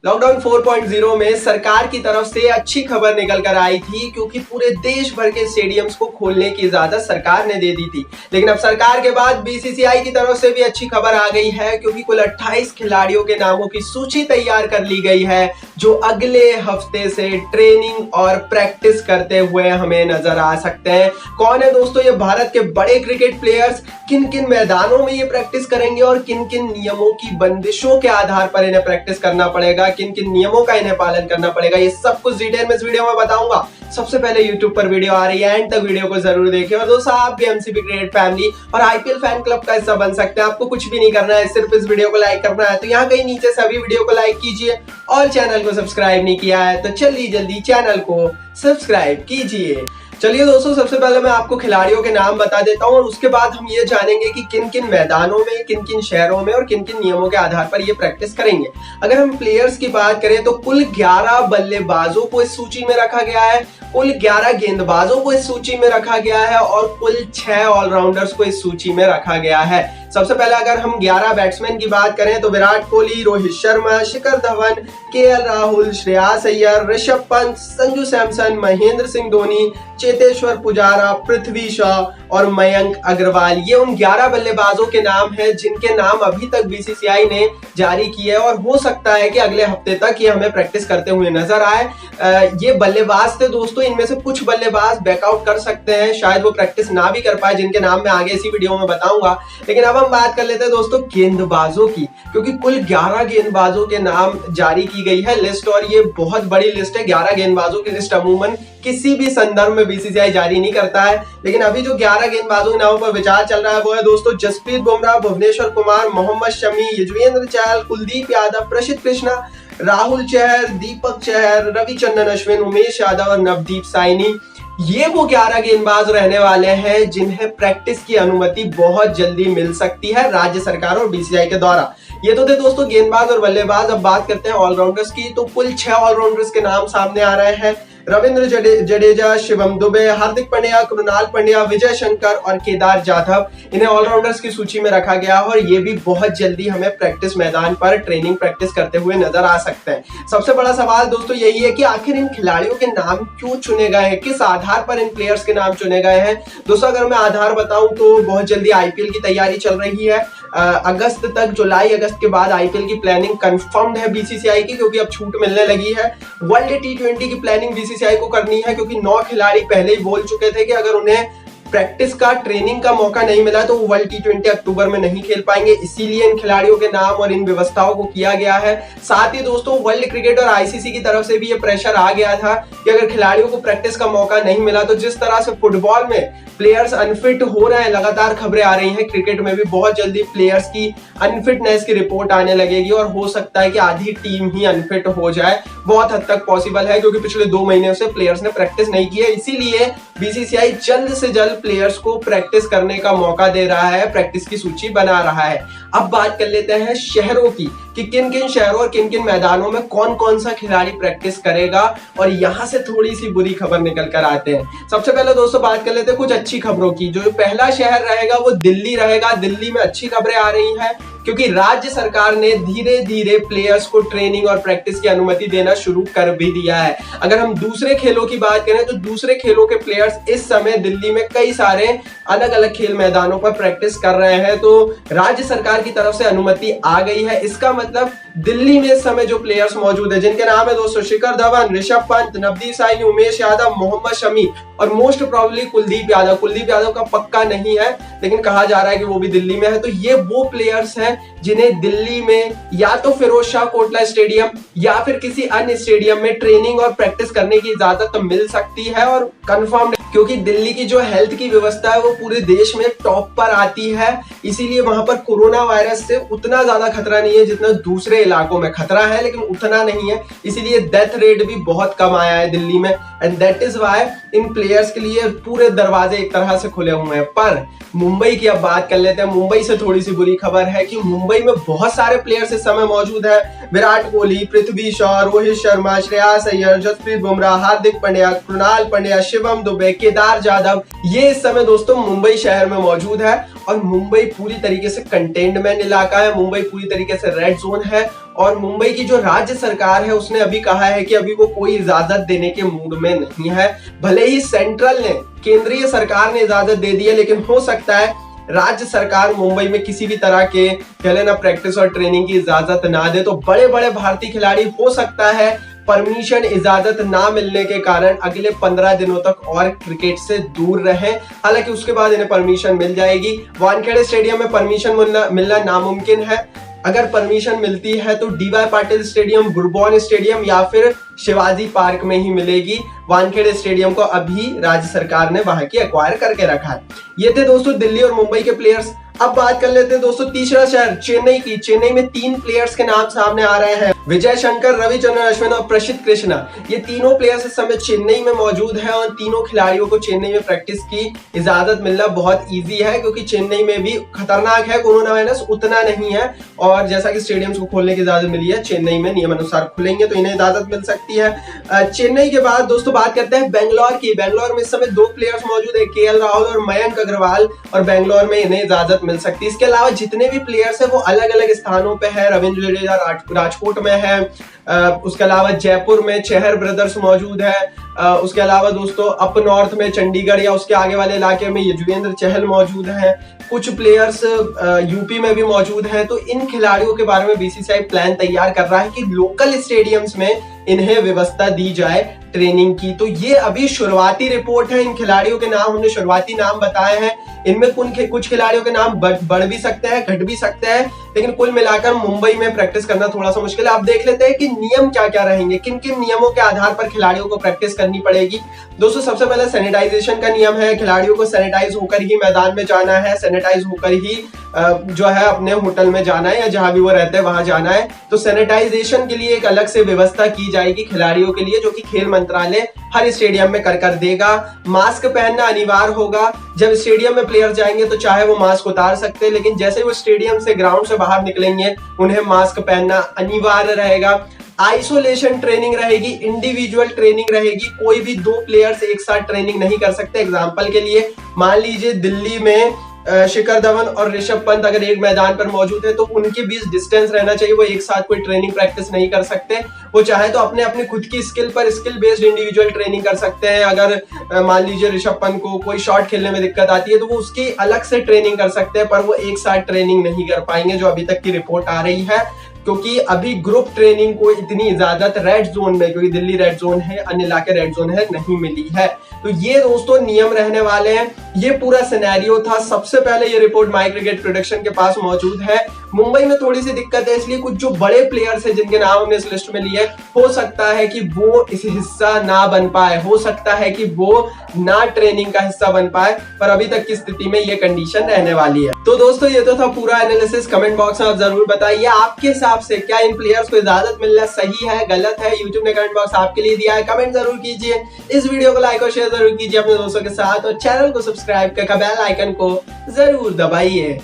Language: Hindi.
लॉकडाउन 4.0 में सरकार की तरफ से अच्छी खबर निकल कर आई थी, क्योंकि पूरे देश भर के स्टेडियम्स को खोलने की इजाजत सरकार ने दे दी थी। लेकिन अब सरकार के बाद बीसीसीआई की तरफ से भी अच्छी खबर आ गई है, क्योंकि कुल 28 खिलाड़ियों के नामों की सूची तैयार कर ली गई है, जो अगले हफ्ते से ट्रेनिंग और प्रैक्टिस करते हुए हमें नजर आ सकते हैं। कौन है दोस्तों ये भारत के बड़े क्रिकेट प्लेयर्स, किन किन मैदानों में ये प्रैक्टिस करेंगे और किन किन नियमों की बंदिशों के आधार पर इन्हें प्रैक्टिस करना पड़ेगा, किन किन नियमों का इन्हें पालन करना पड़ेगा, ये सब कुछ डिटेल में इस वीडियो में बताऊंगा। सबसे पहले YouTube पर वीडियो आ रही है, एंड तक वीडियो को जरूर देखें। और दोस्तों, आप भी एमसीबी क्रिकेट फैमिली और आईपीएल फैन क्लब का हिस्सा बन सकते हैं। आपको कुछ भी नहीं करना है, सिर्फ इस वीडियो को लाइक करना है। तो यहाँ कहीं नीचे सभी वीडियो को लाइक कीजिए, और चैनल को सब्सक्राइब नहीं किया है तो चलिए जल्दी चैनल को सब्सक्राइब कीजिए। चलिए दोस्तों, सबसे पहले मैं आपको खिलाड़ियों के नाम बता देता हूं, और उसके बाद हम ये जानेंगे कि किन किन मैदानों में, किन किन शहरों में और किन किन नियमों के आधार पर ये प्रैक्टिस करेंगे। अगर हम प्लेयर्स की बात करें तो कुल 11 बल्लेबाजों को इस सूची में रखा गया है, कुल 11 गेंदबाजों को इस सूची में रखा गया है, और कुल 6 ऑलराउंडर्स को इस सूची में रखा गया है। सबसे पहले अगर हम 11 बैट्समैन की बात करें तो विराट कोहली, रोहित शर्मा, शिखर धवन, केएल राहुल, श्रेयस अय्यर, ऋषभ पंत, संजू सैमसन, महेंद्र सिंह धोनी, चेतेश्वर पुजारा, पृथ्वी शॉ और मयंक अग्रवाल, ये उन 11 बल्लेबाजों के नाम हैं जिनके नाम अभी तक बीसीसीआई ने जारी किए हैं, और हो सकता है कि अगले हफ्ते तक ये हमें प्रैक्टिस करते हुए नजर आए। ये बल्लेबाज थे दोस्तों, इनमें से कुछ बल्लेबाज बैकआउट कर सकते हैं, शायद वो प्रैक्टिस ना भी कर पाए, जिनके नाम मैं आगे इसी वीडियो में बताऊंगा। लेकिन अब हम बात कर लेते हैं दोस्तों गेंदबाजों की, क्योंकि कुल 11 गेंदबाजों के नाम जारी की गई है लिस्ट, और ये बहुत बड़ी लिस्ट है। 11 गेंदबाजों की लिस्ट अमूमन किसी भी संदर्भ में बीसीसीआई जारी नहीं करता है। लेकिन अभी जो 11 गेंदबाजों के नामों पर विचार चल रहा है वो है दोस्तों जसप्रीत बुमराह, भुवनेश्वर कुमार, मोहम्मद शमी, युजवेंद्र चहल, कुलदीप यादव, प्रसिद्ध कृष्णा, राहुल चहर, दीपक चहर, रविचंद्रन अश्विन, उमेश यादव और नवदीप साइनी। ये वो 11 गेंदबाज रहने वाले हैं जिन्हें प्रैक्टिस की अनुमति बहुत जल्दी मिल सकती है राज्य सरकार और बीसीसीआई के द्वारा। ये तो थे दोस्तों गेंदबाज और बल्लेबाज। अब बात करते हैं ऑलराउंडर्स की, तो कुल 6 ऑलराउंडर्स के नाम सामने आ रहे हैं। रविंद्र जडेजा, शिवम दुबे, हार्दिक पांड्या, कृणाल पांड्या, विजय शंकर और केदार जाधव, इन्हें ऑलराउंडर्स की सूची में रखा गया है, और ये भी बहुत जल्दी हमें प्रैक्टिस मैदान पर ट्रेनिंग प्रैक्टिस करते हुए नजर आ सकते हैं। सबसे बड़ा सवाल दोस्तों यही है कि आखिर इन खिलाड़ियों के नाम क्यों चुने गए हैं, किस आधार पर इन प्लेयर्स के नाम चुने गए हैं। दोस्तों, अगर मैं आधार बताऊं तो बहुत जल्दी आईपीएल की तैयारी चल रही है। अगस्त तक, जुलाई अगस्त के बाद आईपीएल की प्लानिंग कंफर्म्ड है बीसीसीआई की, क्योंकि अब छूट मिलने लगी है। वर्ल्ड टी20 की प्लानिंग बीसीसीआई को करनी है, क्योंकि 9 खिलाड़ी पहले ही बोल चुके थे कि अगर उन्हें प्रैक्टिस का, ट्रेनिंग का मौका नहीं मिला तो वो वर्ल्ड टी20 अक्टूबर में नहीं खेल पाएंगे। इसीलिए इन खिलाड़ियों के नाम और इन व्यवस्थाओं को किया गया है। साथ ही दोस्तों, वर्ल्ड क्रिकेट और आईसीसी की तरफ से भी ये प्रेशर आ गया था कि अगर खिलाड़ियों को प्रैक्टिस का मौका नहीं मिला तो जिस तरह से फुटबॉल में प्लेयर्स अनफिट हो रहे हैं, लगातार खबरें आ रही हैं, क्रिकेट में भी बहुत जल्दी प्लेयर्स की अनफिटनेस की रिपोर्ट आने लगेगी, और हो सकता है कि आधी टीम ही अनफिट हो जाए। बहुत हद तक पॉसिबल है, क्योंकि पिछले 2 महीने से प्लेयर्स ने प्रैक्टिस नहीं की है। इसीलिए बीसीसीआई जल्द से जल्द प्लेयर्स को प्रैक्टिस करने का मौका दे रहा है, प्रैक्टिस की सूची बना रहा है। अब बात कर लेते हैं शहरों की, कि किन किन शहरों और किन किन मैदानों में कौन कौन सा खिलाड़ी प्रैक्टिस करेगा, और यहां से थोड़ी सी बुरी खबर निकल कर आते हैं। सबसे पहले दोस्तों बात कर लेते हैं कुछ अच्छी खबरों की। जो पहला शहर रहेगा वो दिल्ली रहेगा। दिल्ली में अच्छी खबरें आ रही हैं, क्योंकि राज्य सरकार ने धीरे धीरे प्लेयर्स को ट्रेनिंग और प्रैक्टिस की अनुमति देना शुरू कर भी दिया है। अगर हम दूसरे खेलों की बात करें तो दूसरे खेलों के प्लेयर्स इस समय दिल्ली में कई सारे अलग अलग खेल मैदानों पर प्रैक्टिस कर रहे हैं, तो राज्य सरकार की तरफ से अनुमति आ गई है। इसका मतलब दिल्ली में इस समय जो प्लेयर्स मौजूद है, जिनके नाम है दोस्तों शिखर धवन, ऋषभ पंत, नवदीप साइनी, उमेश यादव, मोहम्मद शमी और मोस्ट प्रोबेबली कुलदीप यादव। कुलदीप यादव का पक्का नहीं है, लेकिन कहा जा रहा है कि वो भी दिल्ली में है। तो ये वो प्लेयर्स हैं जिन्हें दिल्ली में या तो फिरोज शाह कोटला स्टेडियम या फिर किसी अन्य स्टेडियम में ट्रेनिंग और प्रैक्टिस करने की इजाजत तो मिल सकती है, और कंफर्म, क्योंकि दिल्ली की जो हेल्थ की व्यवस्था है वो पूरे देश में टॉप पर आती है। इसीलिए वहां पर कोरोना वायरस से उतना ज्यादा खतरा नहीं है जितना दूसरे इलाकों में खतरा है, लेकिन उतना नहीं है। इसीलिए डेथ रेट भी बहुत कम आया है दिल्ली में, and that is why in players के लिए पूरे दरवाजे एक तरह से खुले हुए हैं। पर मुंबई की अब बात कर लेते हैं। मुंबई से थोड़ी सी बुरी खबर है कि मुंबई में बहुत सारे प्लेयर्स इस समय मौजूद है। विराट कोहली, पृथ्वी शॉ, रोहित शर्मा, श्रेयस अय्यर, जसप्रीत बुमराह, हार्दिक पांड्या, कृणाल पांड्या, शिवम दुबे, केदार जाधव, ये इस समय दोस्तों मुंबई शहर में मौजूद है। और मुंबई पूरी तरीके से कंटेनमेंट इलाका है, मुंबई पूरी तरीके से रेड जोन है, और मुंबई की जो राज्य सरकार है उसने अभी कहा है कि अभी वो कोई इजाजत देने के मूड में नहीं है। भले ही सेंट्रल ने, केंद्रीय सरकार ने इजाजत दे दी है, लेकिन हो सकता है राज्य सरकार मुंबई में किसी भी तरह के कह लेना प्रैक्टिस और ट्रेनिंग की इजाजत ना दे, तो बड़े बड़े भारतीय खिलाड़ी हो सकता है परमिशन, इजाजत ना मिलने के कारण अगले 15 दिनों तक और क्रिकेट से दूर रहें। हालांकि उसके बाद इन्हें परमिशन मिल जाएगी। वानखेड़े स्टेडियम में परमिशन मिलना नामुमकिन है। अगर परमिशन मिलती है तो डीवाई पाटिल स्टेडियम, बुरबॉन स्टेडियम या फिर शिवाजी पार्क में ही मिलेगी। वानखेड़े स्टेडियम को अभी राज्य सरकार ने वहां की एक्वायर करके रखा है। ये थे दोस्तों दिल्ली और मुंबई के प्लेयर्स। अब बात कर लेते हैं दोस्तों तीसरा शहर चेन्नई की। चेन्नई में 3 प्लेयर्स के नाम सामने आ रहे हैं, विजय शंकर, रविचंद्रन अश्विन और प्रसिद्ध कृष्णा। ये तीनों प्लेयर्स इस समय चेन्नई में मौजूद हैं और तीनों खिलाड़ियों को चेन्नई में प्रैक्टिस की इजाजत मिलना बहुत इजी है, क्योंकि चेन्नई में भी खतरनाक है, कोरोना वायरस उतना नहीं है। और जैसा कि स्टेडियम्स को खोलने की इजाजत मिली है, चेन्नई में नियम अनुसार खुलेंगे तो इन्हें इजाजत मिल सकती है। चेन्नई के बाद दोस्तों बात करते हैं बेंगलोर की। बेंगलोर में इस समय 2 प्लेयर्स मौजूद है, केएल राहुल और मयंक अग्रवाल, और बेंगलोर में इन्हें इजाजत मिल सकती है। इसके अलावा जितने भी प्लेयर्स हैं वो अलग अलग स्थानों पे है। रविंद्र जडेजा राजकोट में है, उसके अलावा जयपुर में चहर ब्रदर्स मौजूद है, उसके अलावा दोस्तों अप नॉर्थ में चंडीगढ़ या उसके आगे वाले इलाके में युजवेंद्र चहल मौजूद है। कुछ प्लेयर्स यूपी में भी मौजूद हैं। तो इन खिलाड़ियों के बारे में बीसीसीआई प्लान तैयार कर रहा है कि लोकल स्टेडियम्स में इन्हें व्यवस्था दी जाए ट्रेनिंग की। तो ये अभी शुरुआती रिपोर्ट है। इन खिलाड़ियों के नाम हमने शुरुआती नाम बताए हैं। इनमें कुछ खिलाड़ियों के नाम बढ़ भी सकते हैं, घट भी सकते हैं, लेकिन कुल मिलाकर मुंबई में प्रैक्टिस करना थोड़ा सा मुश्किल है। अब देख लेते हैं कि नियम क्या क्या रहेंगे, किन किन नियमों के आधार पर खिलाड़ियों को प्रैक्टिस करनी पड़ेगी। दोस्तों सबसे पहले सैनिटाइजेशन का नियम है। खिलाड़ियों को सैनिटाइज होकर ही मैदान में जाना है, सैनिटाइज होकर ही जो है अपने होटल में जाना है या जहां भी वो रहते हैं वहां जाना है। तो सैनिटाइजेशन के लिए एक अलग से व्यवस्था की जाएगी खिलाड़ियों के लिए, जो कि खेल मंत्रालय हर स्टेडियम में कर देगा। मास्क पहनना अनिवार्य होगा। जब स्टेडियम में प्लेयर जाएंगे तो चाहे वो मास्क उतार सकते हैं, लेकिन जैसे वो स्टेडियम से, ग्राउंड से बाहर निकलेंगे उन्हें मास्क पहनना अनिवार्य रहेगा। आइसोलेशन ट्रेनिंग रहेगी, इंडिविजुअल ट्रेनिंग रहेगी। कोई भी 2 प्लेयर्स एक साथ ट्रेनिंग नहीं कर सकते। एग्जांपल के लिए मान लीजिए दिल्ली में शिखर धवन और ऋषभ पंत अगर एक मैदान पर मौजूद है तो उनके बीच डिस्टेंस रहना चाहिए। वो एक साथ कोई ट्रेनिंग प्रैक्टिस नहीं कर सकते। वो चाहे तो अपने खुद की स्किल पर स्किल बेस्ड इंडिविजुअल ट्रेनिंग कर सकते हैं। अगर मान लीजिए ऋषभ पंत को कोई शॉट खेलने में दिक्कत आती है तो वो उसकी अलग से ट्रेनिंग कर सकते हैं, पर वो एक साथ ट्रेनिंग नहीं कर पाएंगे, जो अभी तक की रिपोर्ट आ रही है। क्योंकि अभी ग्रुप ट्रेनिंग को इतनी इजाजत रेड जोन में, क्योंकि दिल्ली रेड जोन है, अन्य इलाके रेड जोन है, नहीं मिली है। तो ये दोस्तों नियम रहने वाले हैं। ये पूरा सिनेरियो था। सबसे पहले ये रिपोर्ट माई क्रिकेट प्रोडक्शन के पास मौजूद है। मुंबई में थोड़ी सी दिक्कत है, इसलिए कुछ जो बड़े प्लेयर्स हैं जिनके नाम हमने इस लिस्ट में लिए, हो सकता है कि वो इस हिस्सा ना बन पाए, हो सकता है कि वो ना ट्रेनिंग का हिस्सा बन पाए, पर अभी तक की स्थिति में ये कंडीशन रहने वाली है। तो दोस्तों ये तो था पूरा एनालिसिस। कमेंट बॉक्स में आप जरूर बताइए आपके हिसाब से क्या इन प्लेयर्स को इजाजत मिलना सही है, गलत है। यूट्यूब ने कमेंट बॉक्स आपके लिए दिया है, कमेंट जरूर कीजिए। इस वीडियो को लाइक और शेयर जरूर कीजिए अपने दोस्तों के साथ, और चैनल को सब्सक्राइब करके बेल आइकन को जरूर दबाइए।